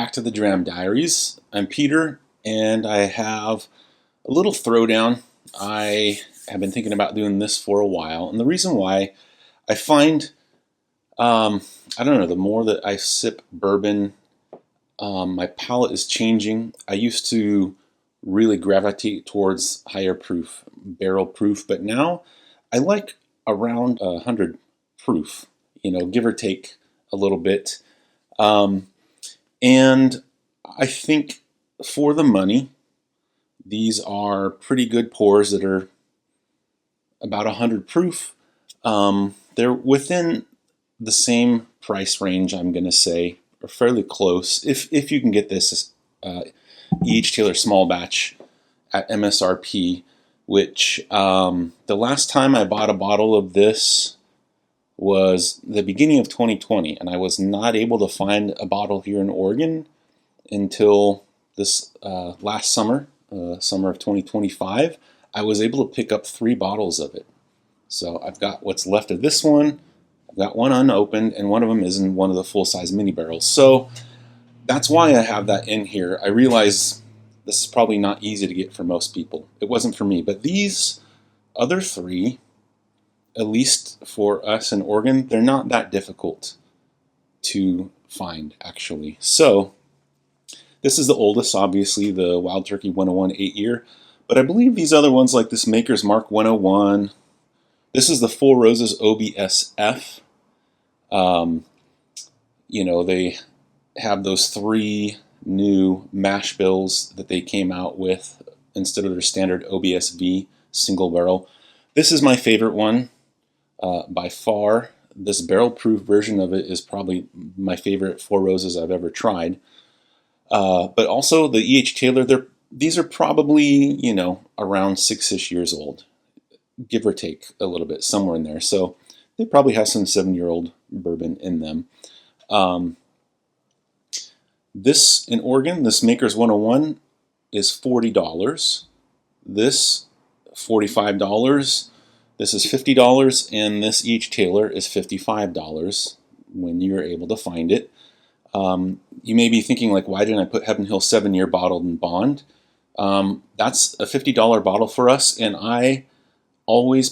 back to the Dram Diaries. I'm Peter, and I have a little throwdown. I have been thinking about doing this for a while, and the reason why I find, I don't know, the more that I sip bourbon, my palate is changing. I used to really gravitate towards higher proof, barrel proof, but now I like around 100 proof, give or take a little bit. And I think for the money, these are pretty good pours that are about 100 proof. They're within the same price range, I'm going to say, or fairly close. If you can get this E.H. Taylor small batch at MSRP, which the last time I bought a bottle of this was the beginning of 2020, and I was not able to find a bottle here in Oregon until this last summer, summer of 2025. I was able to pick up 3 bottles of it. So I've got what's left of this one, I've got one unopened, and one of them is in one of the full-size mini barrels. So that's why I have that in here. I realize this is probably not easy to get for most people. It wasn't for me, but these other 3, at least for us in Oregon, they're not that difficult to find, actually. So this is the oldest, obviously, the Wild Turkey 101 8-year. But I believe these other ones, like this Maker's Mark 101, this is the Four Roses OBSF. They have those 3 new mash bills that they came out with instead of their standard OBSV single barrel. This is my favorite one. By far, this barrel-proof version of it is probably my favorite Four Roses I've ever tried. But also the E.H. Taylor, these are probably, around 6-ish years old, give or take a little bit, somewhere in there. So they probably have some 7-year-old bourbon in them. This, in Oregon, this Maker's 101 is $40. This, $45. This is $50, and this E.H. Taylor is $55 when you're able to find it. You may be thinking, like, why didn't I put Heaven Hill 7-year bottled in bond? That's a $50 bottle for us, and I always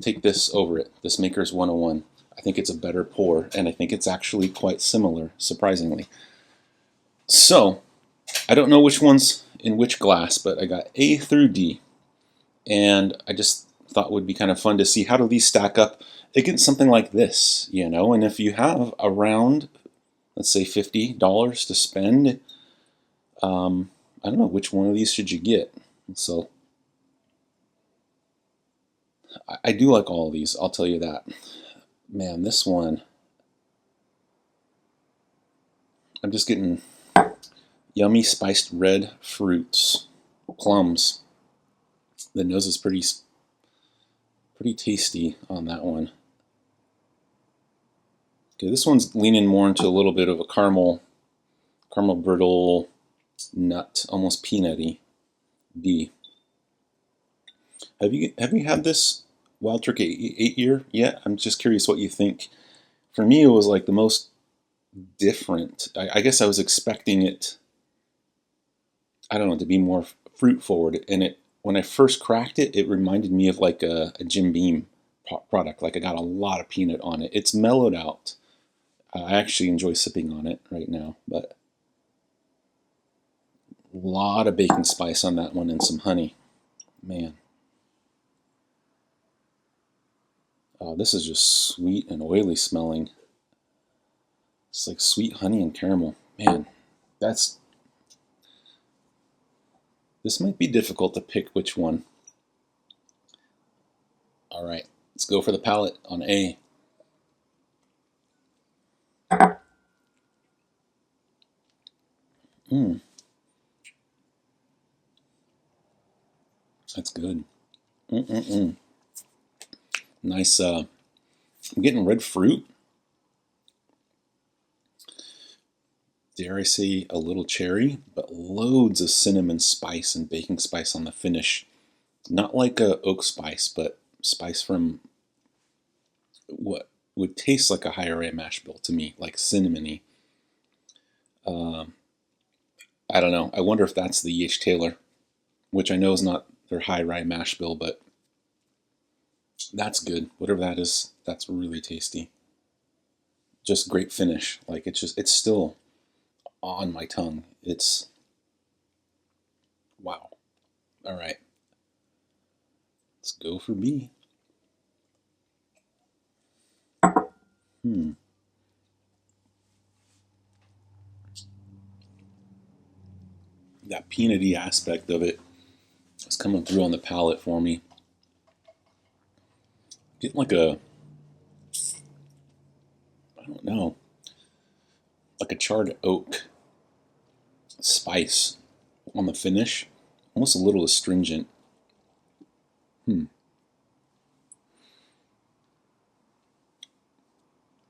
take this over it, this Maker's 101. I think it's a better pour, and I think it's actually quite similar, surprisingly. So, I don't know which one's in which glass, but I got A through D, and I just thought would be kind of fun to see how do these stack up against something like this, and if you have around, let's say, $50 to spend, I don't know, which one of these should you get? So I do like all of these, I'll tell you that. Man, this one, I'm just getting yummy spiced red fruits, plums. The nose is pretty tasty on that one. Okay, this one's leaning more into a little bit of a caramel brittle nut, almost peanutty. B. Have you had this Wild Turkey 8-year yet? I'm just curious what you think. For me, it was like the most different. I guess I was expecting it, I don't know, to be more fruit forward, and when I first cracked it, it reminded me of like a Jim Beam product. Like I got a lot of peanut on it. It's mellowed out. I actually enjoy sipping on it right now, but a lot of baking spice on that one and some honey. Man. Oh, this is just sweet and oily smelling. It's like sweet honey and caramel. Man, this might be difficult to pick which one. All right, let's go for the palate on A. That's good. Nice, I'm getting red fruit. Dare I say a little cherry, but loads of cinnamon spice and baking spice on the finish. Not like a oak spice, but spice from what would taste like a higher A mash bill to me, like cinnamony. I don't know. I wonder if that's the E.H. Taylor, which I know is not their high rye mash bill, but that's good. Whatever that is, that's really tasty. Just great finish. Like it's still on my tongue. It's wow. All right, let's go for B. That peanutty aspect of it is coming through on the palate for me. Getting like a, I don't know, like a charred oak spice on the finish. Almost a little astringent.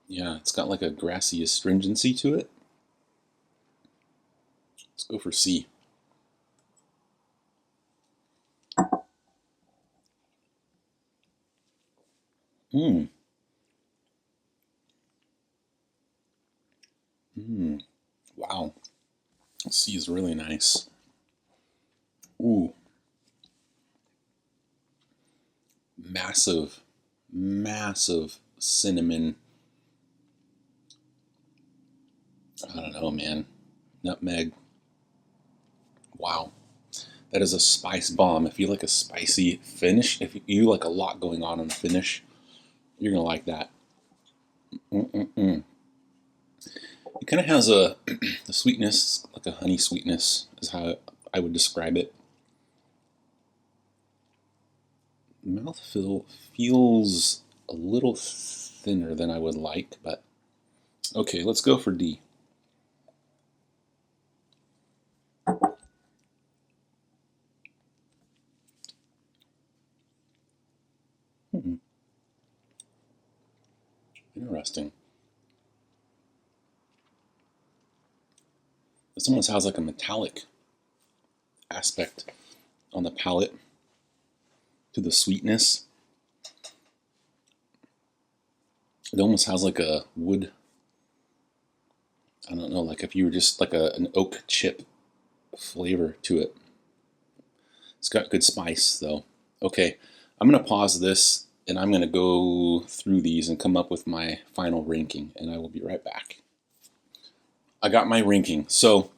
Yeah, it's got like a grassy astringency to it. Let's go for C. Wow. C is really nice. Ooh. Massive, massive cinnamon. I don't know, man. Nutmeg. Wow. That is a spice bomb. If you like a spicy finish, if you like a lot going on in the finish, you're going to like that. It kind of has a sweetness, like a honey sweetness is how I would describe it. Mouthfeel feels a little thinner than I would like, but okay, let's go for D. Interesting. This almost has like a metallic aspect on the palate to the sweetness. It almost has like a wood, I don't know, like if you were just like an oak chip flavor to it. It's got good spice though. Okay, I'm going to pause this and I'm going to go through these and come up with my final ranking, and I will be right back. I got my ranking. So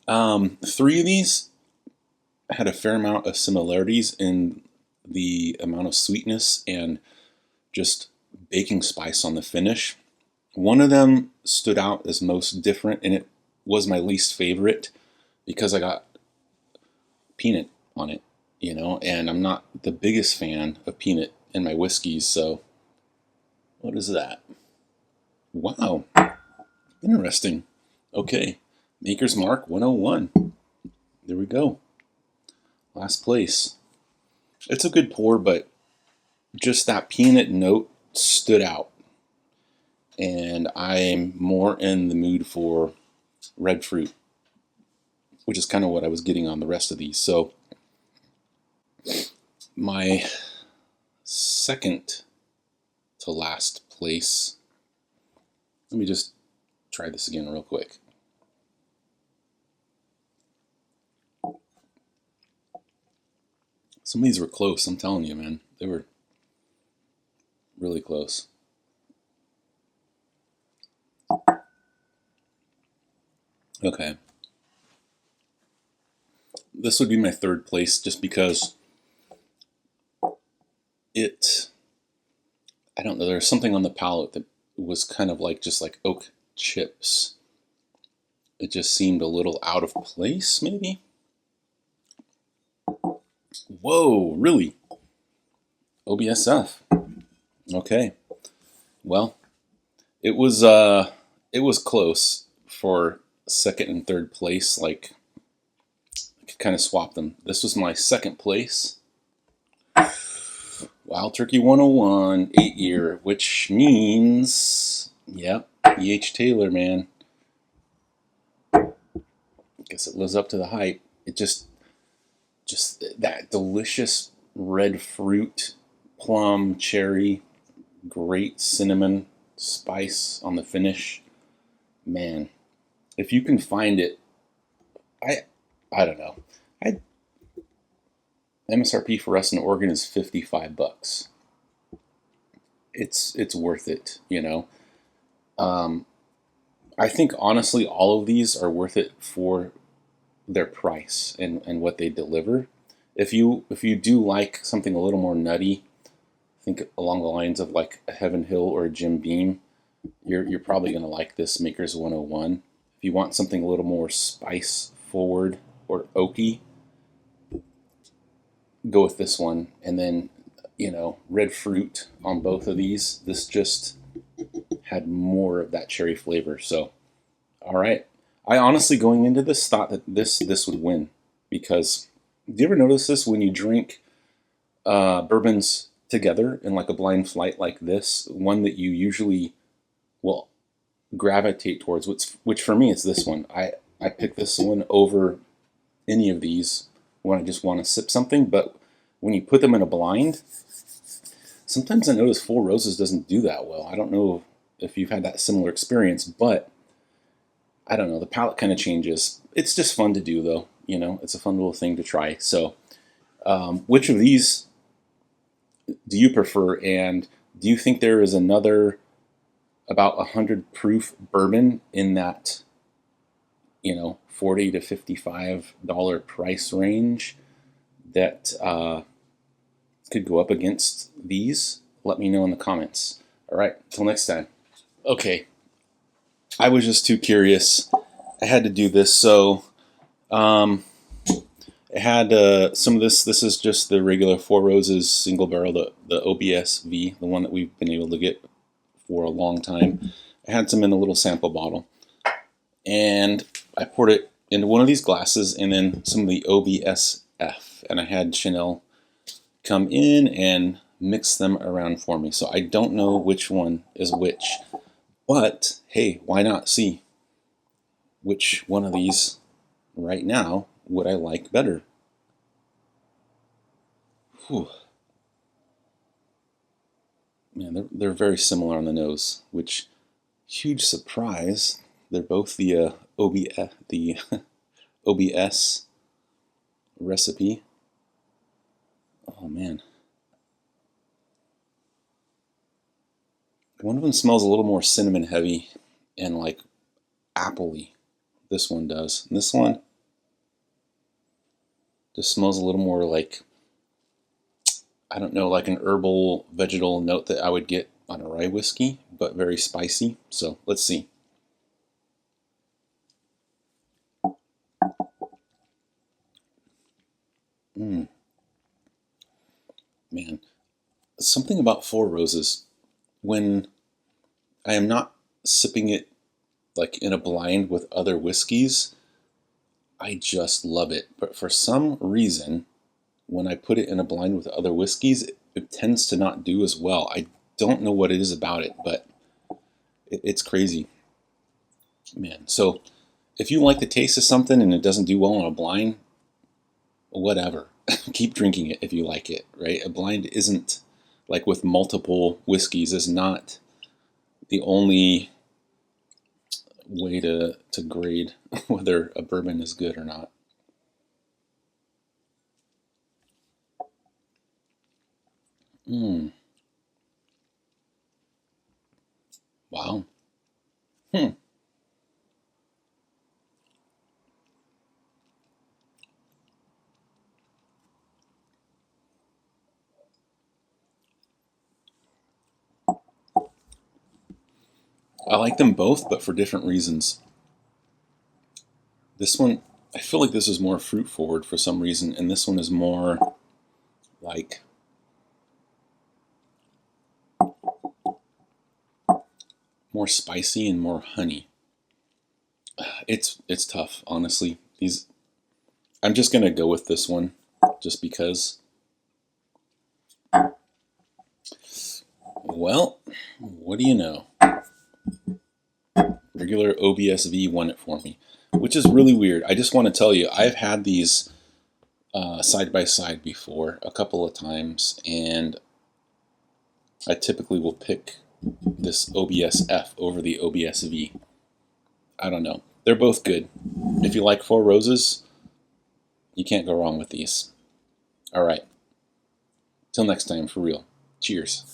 3 of these had a fair amount of similarities in the amount of sweetness and just baking spice on the finish. One of them stood out as most different, and it was my least favorite because I got peanut on it, and I'm not the biggest fan of peanut in my whiskeys, so what is that? Wow, interesting. Okay, Maker's Mark 101. There we go. Last place. It's a good pour, but just that peanut note stood out. And I'm more in the mood for red fruit, which is kind of what I was getting on the rest of these. So my second to last place, let me just try this again real quick. Some of these were close, I'm telling you, man. They were really close. Okay. This would be my third place just because I don't know, there's something on the palate that was kind of like just like oak chips. It just seemed a little out of place, maybe? Whoa, really? OBSF. Okay. Well, it was close for second and third place. Like, I could kind of swap them. This was my second place. Wild Turkey 101, 8-year, which means, yep, E.H. Taylor, man. Guess it lives up to the hype. It just that delicious red fruit, plum, cherry, great cinnamon spice on the finish. Man, if you can find it, I don't know. I MSRP for us in Oregon is $55. It's worth it, you know. I think honestly all of these are worth it for their price and what they deliver. If you do like something a little more nutty, think along the lines of like a Heaven Hill or a Jim Beam, you're probably going to like this Maker's 101. If you want something a little more spice forward or oaky, go with this one. And then, you know, red fruit on both of these. This just had more of that cherry flavor. So, all right. I honestly, going into this, thought that this would win, because do you ever notice this when you drink bourbons together in like a blind flight like this? One that you usually will gravitate towards, which for me it's this one. I pick this one over any of these when I just want to sip something. But when you put them in a blind, sometimes I notice Four Roses doesn't do that well. I don't know if you've had that similar experience, but I don't know, the palate kind of changes. It's just fun to do though, you know, it's a fun little thing to try. So which of these do you prefer, and do you think there is another about 100 proof bourbon in that, you know, $40 to $55 price range that could go up against these? Let me know in the comments. All right, till next time. Okay, I was just too curious. I had to do this. So it had some of this. This is just the regular Four Roses single barrel, the OBSV, the one that we've been able to get for a long time. I had some in a little sample bottle, and I poured it into one of these glasses, and then some of the OBSF, and I had Chanel come in and mix them around for me. So I don't know which one is which, but hey, why not see which one of these right now would I like better? Whew. Man, they're very similar on the nose, which, huge surprise. They're both the OBS recipe. Oh man. One of them smells a little more cinnamon heavy and like appley. This one does. And this one just smells a little more like, I don't know, like an herbal vegetal note that I would get on a rye whiskey, but very spicy. So let's see. Man, something about Four Roses, when I am not sipping it like in a blind with other whiskeys, I just love it. But for some reason, when I put it in a blind with other whiskeys, it tends to not do as well. I don't know what it is about it, but it's crazy. Man, so if you like the taste of something and it doesn't do well on a blind, whatever. Keep drinking it if you like it, right? A blind isn't, like with multiple whiskeys, is not the only way to grade whether a bourbon is good or not. Wow. I like them both, but for different reasons. This one, I feel like this is more fruit forward for some reason, and this one is more like more spicy and more honey. It's tough, honestly. I'm just gonna go with this one, just because. Well, what do you know? Regular OBSV won it for me, which is really weird. I just want to tell you, I've had these side by side before a couple of times, and I typically will pick this OBSF over the OBSV. I don't know. they're both good. If you like Four Roses, you can't go wrong with these. All right. Till next time, for real. Cheers.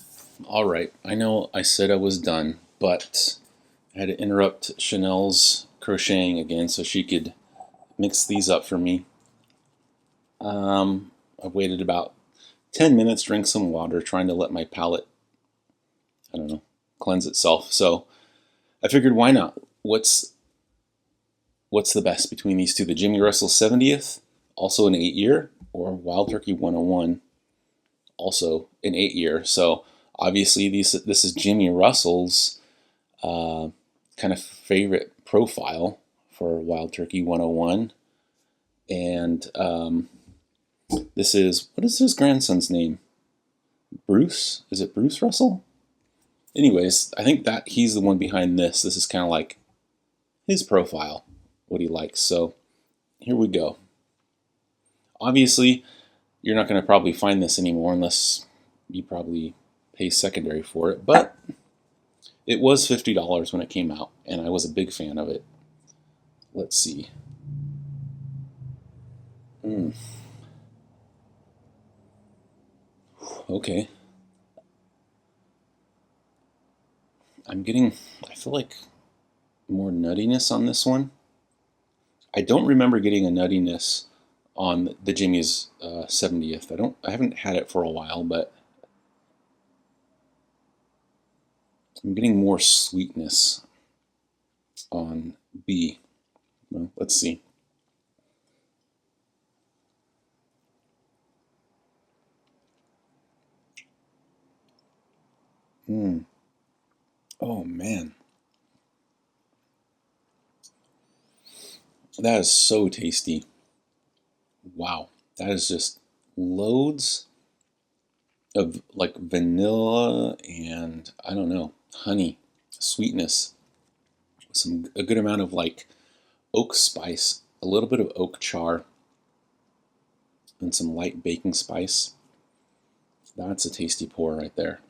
All right. I know I said I was done, but I had to interrupt Chanel's crocheting again so she could mix these up for me. I waited about 10 minutes, drank some water, trying to let my palate, I don't know, cleanse itself. So I figured, why not? What's the best between these two? The Jimmy Russell 70th, also an 8-year, or Wild Turkey 101, also an 8-year. So obviously this is Jimmy Russell's kind of favorite profile for Wild Turkey 101. And this is, what is his grandson's name? Bruce? Is it Bruce Russell? Anyways, I think that he's the one behind this. This is kind of like his profile, what he likes. So here we go. Obviously, you're not going to probably find this anymore unless you probably pay secondary for it. But it was $50 when it came out, and I was a big fan of it. Let's see. Okay. I feel like more nuttiness on this one. I don't remember getting a nuttiness on the Jimmy's 70th. I haven't had it for a while, but I'm getting more sweetness on B. Well, let's see. Oh man. That is so tasty. Wow. That is just loads of like vanilla and, I don't know, honey, sweetness. A good amount of like oak spice, a little bit of oak char, and some light baking spice. That's a tasty pour right there.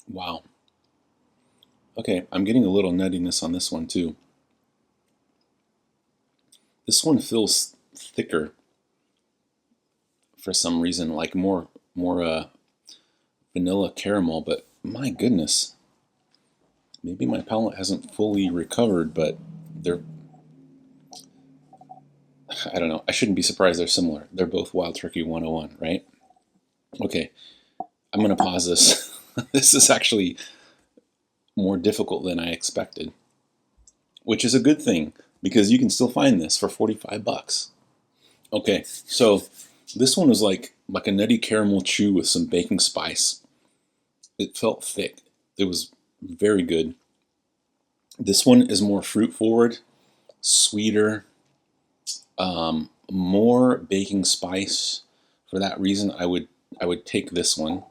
Wow. Okay, I'm getting a little nuttiness on this one too. This one feels thicker for some reason, like more vanilla caramel, but my goodness. Maybe my palate hasn't fully recovered, but I don't know. I shouldn't be surprised they're similar. They're both Wild Turkey 101, right? Okay, I'm going to pause this. This is actually more difficult than I expected, which is a good thing because you can still find this for 45 bucks. Okay, so this one was like a nutty caramel chew with some baking spice. It felt thick. It was very good. This one is more fruit forward, sweeter, more baking spice. For that reason, I would take this one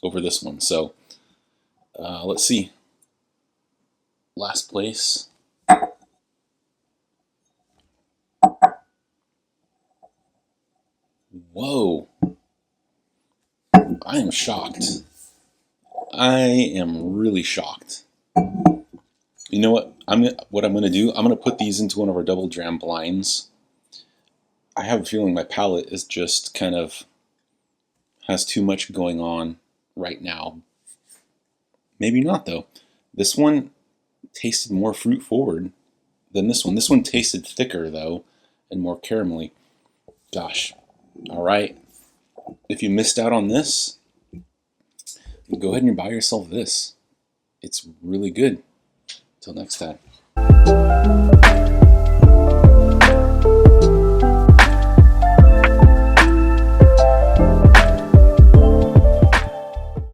over this one. So let's see. Last place. Whoa. I am shocked. I am really shocked. You know what? What I'm gonna do? I'm gonna put these into one of our double dram blinds. I have a feeling my palate is just kind of has too much going on right now. Maybe not though. This one tasted more fruit forward than this one. This one tasted thicker though and more caramelly. Gosh. All right. If you missed out on this, go ahead and buy yourself this. It's really good. Till next time.